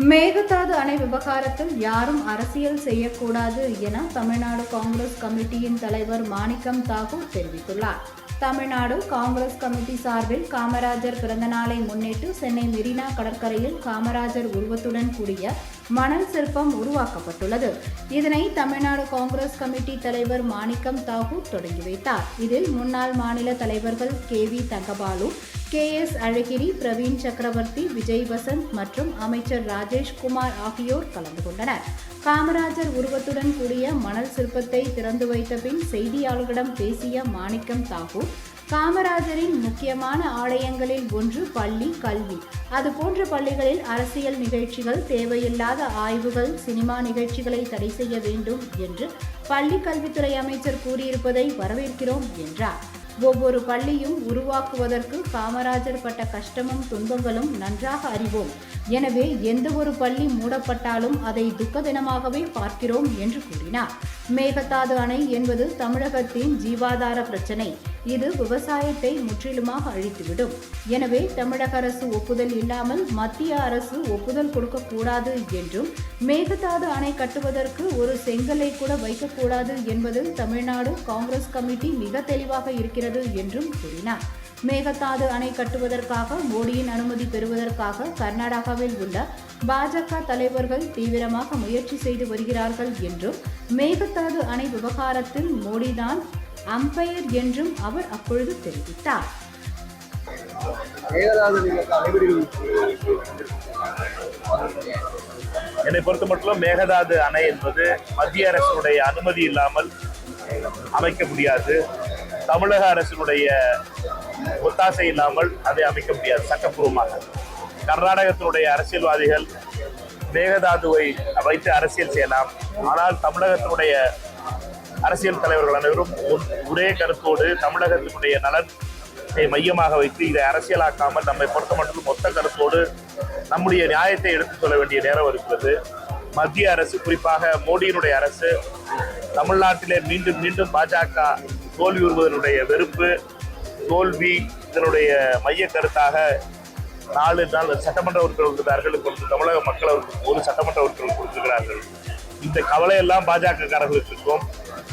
மேகதாது அணை விவகாரத்தில் யாரும் அரசியல் செய்யக்கூடாது என தமிழ்நாடு காங்கிரஸ் கமிட்டியின் தலைவர் மாணிக்கம் தாகூர் தெரிவித்துள்ளார். தமிழ்நாடு காங்கிரஸ் கமிட்டி சார்பில் காமராஜர் பிறந்தநாளை முன்னிட்டு சென்னை மெரினா கடற்கரையில் காமராஜர் உருவத்துடன் கூடிய மணல் சிற்பம் உருவாக்கப்பட்டுள்ளது. இதனை தமிழ்நாடு காங்கிரஸ் கமிட்டி தலைவர் மாணிக்கம் தாகூர் தொடங்கி வைத்தார். இதில் முன்னாள் மாநில தலைவர்கள் KV தங்கபாலு, KS அழகிரி, பிரவீன் சக்கரவர்த்தி, விஜய் வசந்த் மற்றும் அமைச்சர் ராஜேஷ்குமார் ஆகியோர் கலந்து கொண்டனர். காமராஜர் உருவத்துடன் கூடிய மணல் சிற்பத்தை திறந்து வைத்த பின் செய்தியாளர்களிடம் பேசிய மாணிக்கம் தாகூர், காமராஜரின் முக்கியமான ஆலயங்களில் ஒன்று பள்ளி, கல்வி. அதுபோன்ற பள்ளிகளில் அரசியல் நிகழ்ச்சிகள், தேவையில்லாத ஆய்வுகள், சினிமா நிகழ்ச்சிகளை தடை செய்ய வேண்டும் என்று பள்ளி கல்வித்துறை அமைச்சர் கூறியிருப்பதை வரவேற்கிறோம் என்றார். ஒவ்வொரு பள்ளியும் உருவாக்குவதற்கு காமராஜர் பட்ட கஷ்டமும் துன்பங்களும் நன்றாக அறிவோம். எனவே எந்த ஒரு பள்ளி மூடப்பட்டாலும் அதை துக்க தினமாகவே பார்க்கிறோம் என்று கூறினார். மேகதாது அணை என்பது தமிழகத்தின் ஜீவாதார பிரச்சினை. இது விவசாயத்தை முற்றிலுமாக அழித்துவிடும். எனவே தமிழக அரசு ஒப்புதல் இல்லாமல் மத்திய அரசு ஒப்புதல் கொடுக்கக்கூடாது என்றும், மேகதாது அணை கட்டுவதற்கு ஒரு செங்கலை கூட வைக்கக்கூடாது என்பதில் தமிழ்நாடு காங்கிரஸ் கமிட்டி மிக தெளிவாக இருக்கிறது என்றும் கூறினார். மேகதாது அணை கட்டுவதற்காக மோடியின் அனுமதி பெறுவதற்காக கர்நாடகாவில் உள்ள பாஜக தலைவர்கள் தீவிரமாக முயற்சி செய்து வருகிறார்கள் என்றும், மேகதாது அணை விவகாரத்தில் மோடிதான் அம்பையர் என்றும் அவர் அப்பொழுது தெரிவித்தார். என்னை பொறுத்த மட்டும் மேகதாது அணை என்பது மத்திய அரசினுடைய அனுமதி இல்லாமல் அமைக்க முடியாது. தமிழக அரசினுடைய ஒத்தாசை இல்லாமல் அதை அமைக்க முடியாது சட்டப்பூர்வமாக. கர்நாடகத்தினுடைய அரசியல்வாதிகள் மேகதாதுவை வைத்து அரசியல் செய்யலாம். ஆனால் தமிழகத்தினுடைய அரசியல் தலைவர்கள் அனைவரும் ஒரே கருத்தோடு தமிழகத்தினுடைய நலனை மையமாக வைத்து இதை அரசியலாக்காமல் நம்மை பொறுத்த மட்டும் மொத்த கருத்தோடு நம்முடைய நியாயத்தை எடுத்துச் சொல்ல வேண்டிய நேரம் இருக்கிறது. மத்திய அரசு, குறிப்பாக மோடியினுடைய அரசு, தமிழ்நாட்டிலே மீண்டும் மீண்டும் பாஜக தோல்வியுறுவதனுடைய வெறுப்பு, தோல்வி இதனுடைய மைய கருத்தாக 4 சட்டமன்ற உறுப்பினர் இருக்கிறார்கள். இப்பொழுது தமிழக மக்கள் அவருக்கு ஒரு சட்டமன்ற உறுப்பினர் கொடுத்திருக்கிறார்கள். இந்த கவலையெல்லாம் பாஜகக்காரர்களுக்கு இருக்கும்,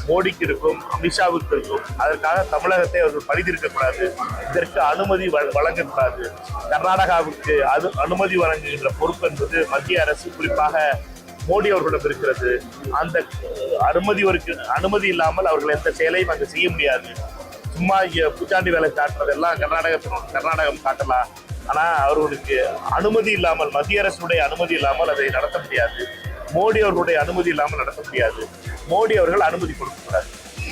மோடிக்கு இருக்கும், அமித்ஷாவுக்கு இருக்கும். அதற்காக தமிழகத்தை அவர்கள் பழித்திருக்கக்கூடாது. இதற்கு அனுமதி வழங்கக்கூடாது. கர்நாடகாவுக்கு அனுமதி வழங்குகின்ற பொறுப்பு என்பது மத்திய அரசு, குறிப்பாக மோடி அவர்களிடம் இருக்கிறது. அந்த அனுமதி இல்லாமல் அவர்கள் எந்த செயலையும் அங்கு செய்ய முடியாது. சும்மா பூச்சாண்டி வேலை காட்டுறதெல்லாம் கர்நாடகம் காட்டலாம். ஆனால் அவர்களுக்கு அனுமதி இல்லாமல், மத்திய அரசுடைய அனுமதி இல்லாமல் அதை நடத்த முடியாது. மோடி அவர்களுடைய அனுமதி இல்லாமல் நடத்த முடியாது. மோடி அவர்கள் அனுமதி கொடுக்கக்கூடாது.